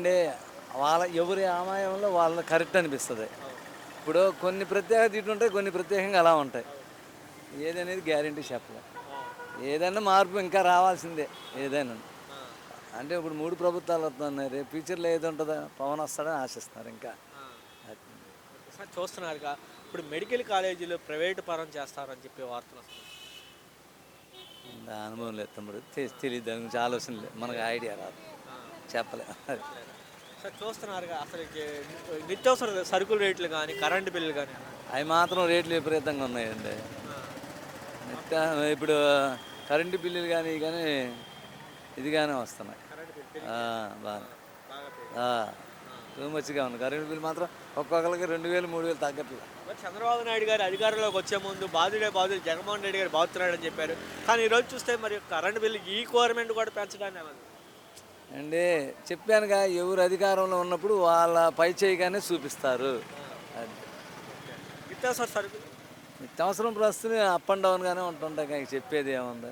ఏంటంటే వాళ్ళ ఎవరి ఆమాయంలో వాళ్ళ కరెక్ట్ అనిపిస్తుంది. అవును. ఇప్పుడు కొన్ని ప్రత్యేకత ఇటు ఉంటాయి, కొన్ని ప్రత్యేకంగా అలా ఉంటాయి. అవును. ఏదనేది గ్యారంటీ చెప్పలేం. ఆ! ఏదైనా మార్పు ఇంకా రావాల్సిందే ఆ! ఏదైనా. ఆ! అంటే ఇప్పుడు 3 ప్రభుత్వాలు వస్తున్నాయి. రేపు ఫ్యూచర్‌లో ఏది ఉంటదో పవన్ వస్తాడని ఆశిస్తున్నారు ఇంకా. ఆ! అది. ఓకే. సార్ చూస్తున్నారుగా ఇప్పుడు మెడికల్ కాలేజీలు ప్రైవేట్ పరం చేస్తారని చెప్పి వార్తలొస్తున్నాయి. అనుభవం లేదు తమ్ముడు. ఆ! తెలీదు దాని గురించి ఆలోచన లేదు. మనకు ఐడియా రాదు. ఆ! చెప్పలేం. అది. చెప్పలేరా? సార్ చూస్తున్నారుగా అసలకి నిత్యావసర సరుకుల రేట్లు గానీ, కరెంట్ బిల్లులు గానీ ఎలా? అవి మాత్రం రేట్లు విపరీతంగా ఉన్నాయండి. ఆ! నిత్య ఇప్పుడు కరెంటు బిల్లులు కానీ ఇదిగానే వస్తున్నాయి. కరెంట్ బిల్ ఆ! పెరిగిపోయింది. ఆ! బాగా. బాగా ఆ! పెరిగిపోయింది. ఆ! టూ మచ్‌గా ఉంది. కరెంటు బిల్ మాత్రం ఒక్కొక్కళ్ళకి 2000, 3000 తగ్గట్లే. మరి చంద్రబాబు నాయుడు గారు అధికారంలోకి వచ్చే ముందు బాధుడే బాధుడు జగన్మోహన్ రెడ్డి గారు బాదుతున్నాడని చెప్పారు. కానీ ఈరోజు చూస్తే మరి కరెంట్ బిల్లు ఈ గవర్నమెంట్ కూడా పెంచడాన్ని ఏమన్నా? అంటే చెప్పానుగా ఎవరు అధికారంలో ఉన్నప్పుడు వాళ్ళ పై చేయగానే చూపిస్తారు. ఆ! అది. ఓకే. నిత్యావసర సరుకులు? నిత్యావసరం ప్రస్తుతం అప్ అండ్ డౌన్‌గానే ఉంటుంటాయి. ఇంక చెప్పేది ఏముంది.